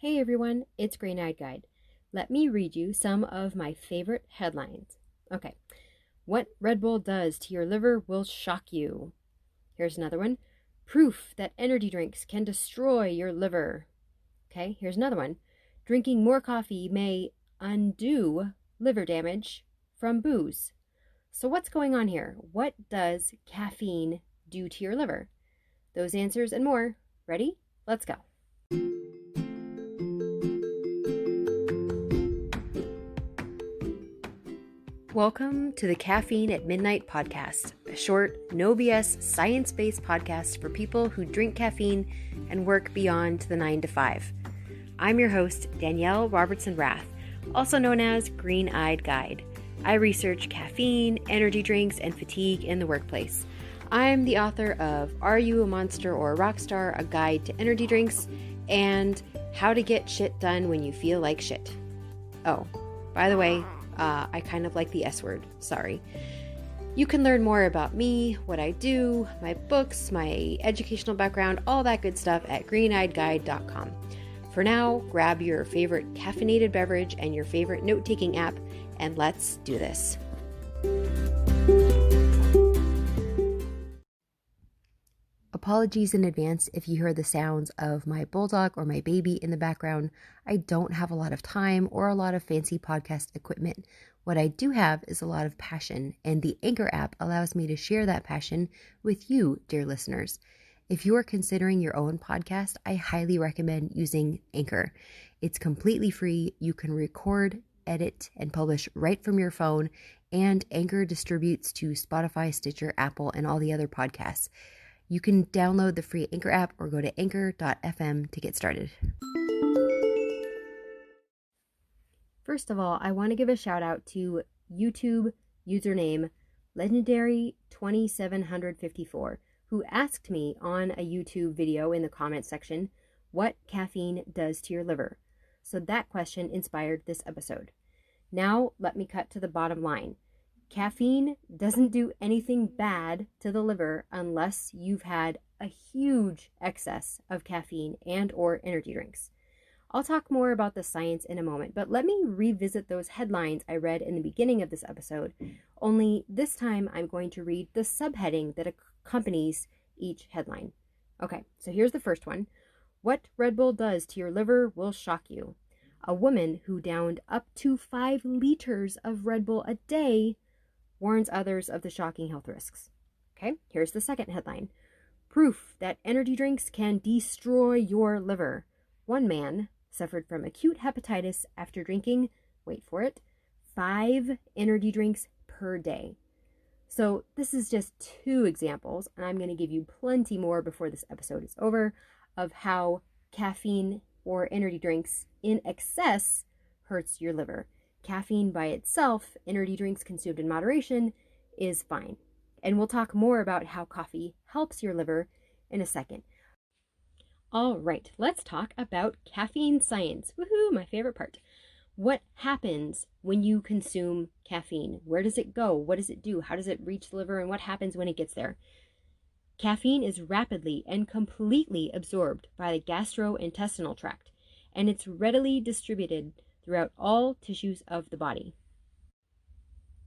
Hey everyone, it's GreenEyedGuide. Let me read you some of my favorite headlines. Okay, what Red Bull does to your liver will shock you. Here's another one. Proof that energy drinks can destroy your liver. Okay, here's another one. Drinking more coffee may undo liver damage from booze. So what's going on here? What does caffeine do to your liver? Those answers and more. Ready? Let's go. Welcome to the Caffeine at Midnight podcast, a short, no BS, science-based podcast for people who drink caffeine and work beyond the 9 to 5. I'm your host, Danielle Robertson Rath, also known as Green-Eyed Guide. I research caffeine, energy drinks, and fatigue in the workplace. I'm the author of Are You a Monster or a Rock Star? A Guide to Energy Drinks, and How to Get Shit Done When You Feel Like Shit. Oh, by the way, I kind of like the S word, sorry. You can learn more about me, what I do, my books, my educational background, all that good stuff at greeneyedguide.com. For now, grab your favorite caffeinated beverage and your favorite note-taking app, and let's do this. Apologies in advance if you hear the sounds of my bulldog or my baby in the background. I don't have a lot of time or a lot of fancy podcast equipment. What I do have is a lot of passion, and the Anchor app allows me to share that passion with you, dear listeners. If you are considering your own podcast, I highly recommend using Anchor. It's completely free. You can record, edit, and publish right from your phone, and Anchor distributes to Spotify, Stitcher, Apple, and all the other podcasts. You can download the free Anchor app or go to anchor.fm to get started. First of all, I want to give a shout out to YouTube username Legendary2754, who asked me on a YouTube video in the comment section what caffeine does to your liver. So that question inspired this episode. Now let me cut to the bottom line. Caffeine doesn't do anything bad to the liver unless you've had a huge excess of caffeine and or energy drinks. I'll talk more about the science in a moment, but let me revisit those headlines I read in the beginning of this episode, only this time I'm going to read the subheading that accompanies each headline. Okay, so here's the first one. What Red Bull does to your liver will shock you. A woman who downed up to 5 liters of Red Bull a day warns others of the shocking health risks. Okay, here's the second headline. Proof that energy drinks can destroy your liver. One man suffered from acute hepatitis after drinking, wait for it, 5 energy drinks per day. So this is just 2 examples, and I'm going to give you plenty more before this episode is over, of how caffeine or energy drinks in excess hurts your liver. Caffeine by itself, energy drinks consumed in moderation, is fine. And we'll talk more about how coffee helps your liver in a second. All right, let's talk about caffeine science. Woohoo, my favorite part. What happens when you consume caffeine? Where does it go? What does it do? How does it reach the liver? And what happens when it gets there? Caffeine is rapidly and completely absorbed by the gastrointestinal tract, and it's readily distributed throughout all tissues of the body.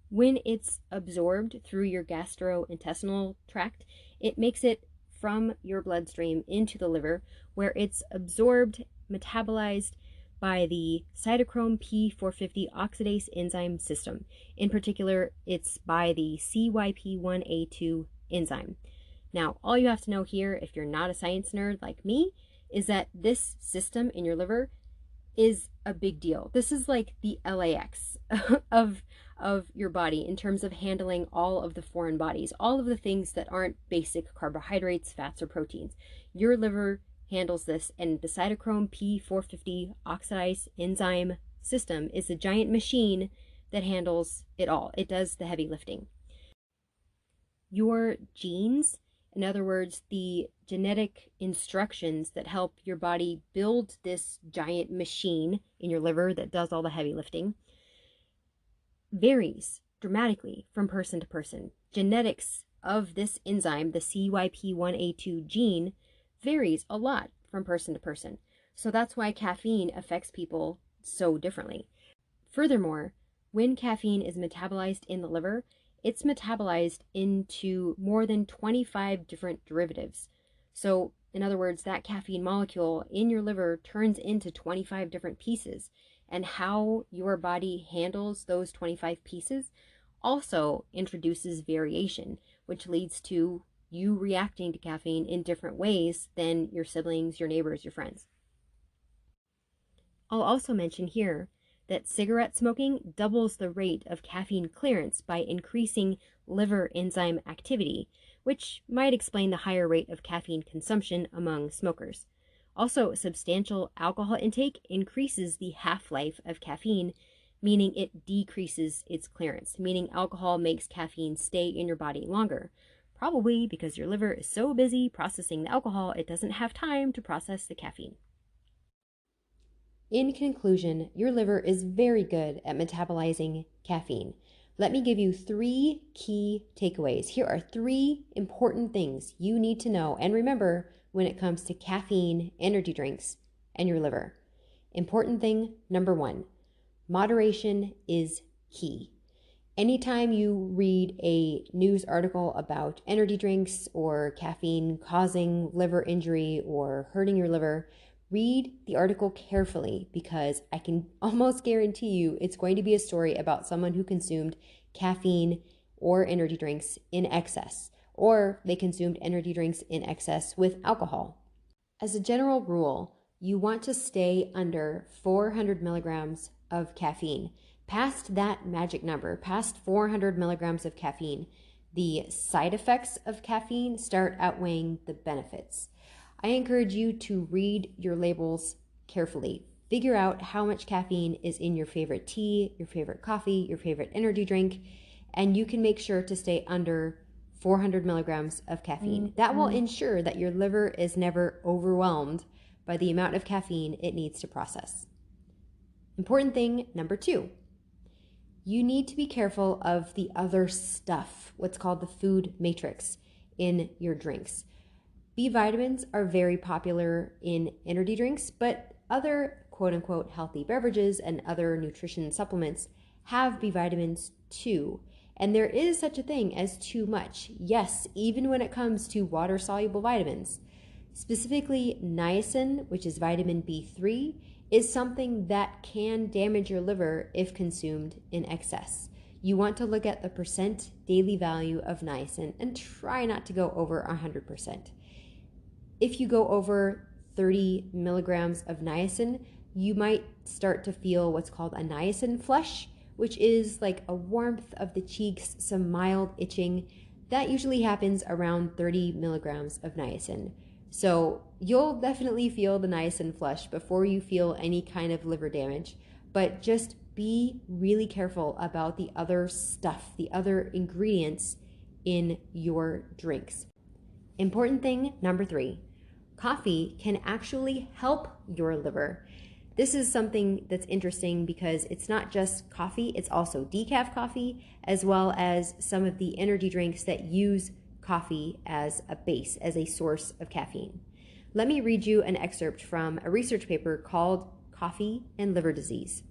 When it's absorbed through your gastrointestinal tract, it makes it from your bloodstream into the liver, where it's absorbed, metabolized by the cytochrome P450 oxidase enzyme system. In particular, it's by the CYP1A2 enzyme. Now, all you have to know here, if you're not a science nerd like me, is that this system in your liver is a big deal. This is like the LAX of your body in terms of handling all of the foreign bodies, all of the things that aren't basic carbohydrates, fats, or proteins. Your liver handles this, and the cytochrome P450 oxidase enzyme system is a giant machine that handles it all. It does the heavy lifting. Your genes, in other words, the genetic instructions that help your body build this giant machine in your liver that does all the heavy lifting, varies dramatically from person to person. Genetics of this enzyme, the CYP1A2 gene, varies a lot from person to person. So that's why caffeine affects people so differently. Furthermore, when caffeine is metabolized in the liver, it's metabolized into more than 25 different derivatives. So, in other words, that caffeine molecule in your liver turns into 25 different pieces. And how your body handles those 25 pieces also introduces variation, which leads to you reacting to caffeine in different ways than your siblings, your neighbors, your friends. I'll also mention here that cigarette smoking doubles the rate of caffeine clearance by increasing liver enzyme activity, which might explain the higher rate of caffeine consumption among smokers. Also, substantial alcohol intake increases the half-life of caffeine, meaning it decreases its clearance, meaning alcohol makes caffeine stay in your body longer, probably because your liver is so busy processing the alcohol it doesn't have time to process the caffeine. In conclusion, your liver is very good at metabolizing caffeine. Let me give you 3 key takeaways. Here are 3 important things you need to know and remember when it comes to caffeine, energy drinks, and your liver. Important thing number 1, moderation is key. Anytime you read a news article about energy drinks or caffeine causing liver injury or hurting your liver, read the article carefully, because I can almost guarantee you it's going to be a story about someone who consumed caffeine or energy drinks in excess, or they consumed energy drinks in excess with alcohol. As a general rule, you want to stay under 400 milligrams of caffeine. Past that magic number, past 400 milligrams of caffeine, the side effects of caffeine start outweighing the benefits. I encourage you to read your labels carefully. Figure out how much caffeine is in your favorite tea, your favorite coffee, your favorite energy drink, and you can make sure to stay under 400 milligrams of caffeine. That will ensure that your liver is never overwhelmed by the amount of caffeine it needs to process. Important thing number 2, you need to be careful of the other stuff, what's called the food matrix, in your drinks. B vitamins are very popular in energy drinks, but other quote-unquote healthy beverages and other nutrition supplements have B vitamins too. And there is such a thing as too much. Yes, even when it comes to water-soluble vitamins. Specifically, niacin, which is vitamin B3, is something that can damage your liver if consumed in excess. You want to look at the percent daily value of niacin and try not to go over 100%. If you go over 30 milligrams of niacin, you might start to feel what's called a niacin flush, which is like a warmth of the cheeks, some mild itching. That usually happens around 30 milligrams of niacin. So you'll definitely feel the niacin flush before you feel any kind of liver damage, but just be really careful about the other stuff, the other ingredients in your drinks. Important thing number 3, coffee can actually help your liver. This is something that's interesting because it's not just coffee, it's also decaf coffee, as well as some of the energy drinks that use coffee as a base, as a source of caffeine. Let me read you an excerpt from a research paper called Coffee and Liver Disease.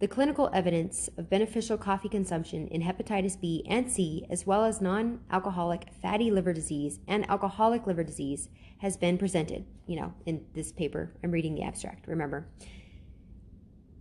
The clinical evidence of beneficial coffee consumption in hepatitis B and C, as well as non-alcoholic fatty liver disease and alcoholic liver disease, has been presented. In this paper, I'm reading the abstract, remember.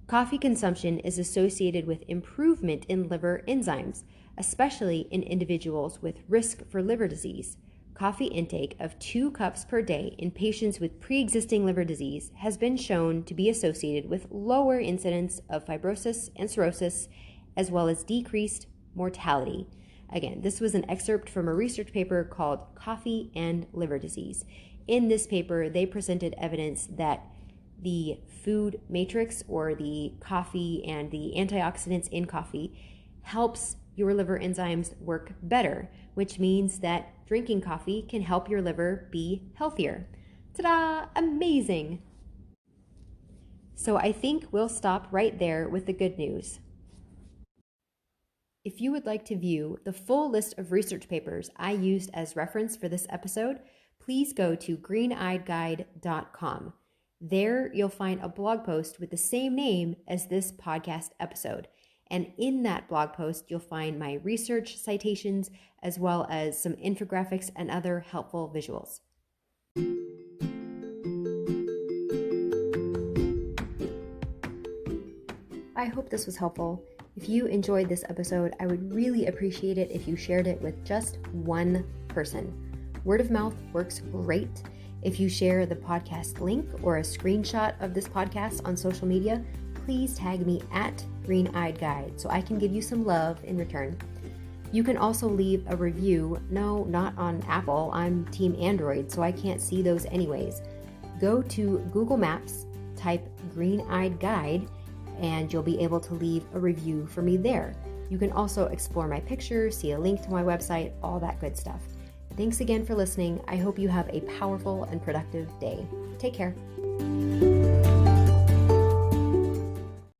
Coffee consumption is associated with improvement in liver enzymes, especially in individuals with risk for liver disease. Coffee intake of 2 cups per day in patients with pre-existing liver disease has been shown to be associated with lower incidence of fibrosis and cirrhosis, as well as decreased mortality. Again, this was an excerpt from a research paper called Coffee and Liver Disease. In this paper, they presented evidence that the food matrix, or the coffee and the antioxidants in coffee, helps your liver enzymes work better, which means that drinking coffee can help your liver be healthier. Ta-da! Amazing! So I think we'll stop right there with the good news. If you would like to view the full list of research papers I used as reference for this episode, please please go to GreenEyedGuide.com. There you'll find a blog post with the same name as this podcast episode. And in that blog post, you'll find my research citations as well as some infographics and other helpful visuals. I hope this was helpful. If you enjoyed this episode, I would really appreciate it if you shared it with just one person. Word of mouth works great. If you share the podcast link or a screenshot of this podcast on social media, please tag me at GreenEyedGuide so I can give you some love in return. You can also leave a review. No, not on Apple. I'm Team Android, so I can't see those anyways. Go to Google Maps, type Green-Eyed Guide, and you'll be able to leave a review for me there. You can also explore my pictures, see a link to my website, all that good stuff. Thanks again for listening. I hope you have a powerful and productive day. Take care.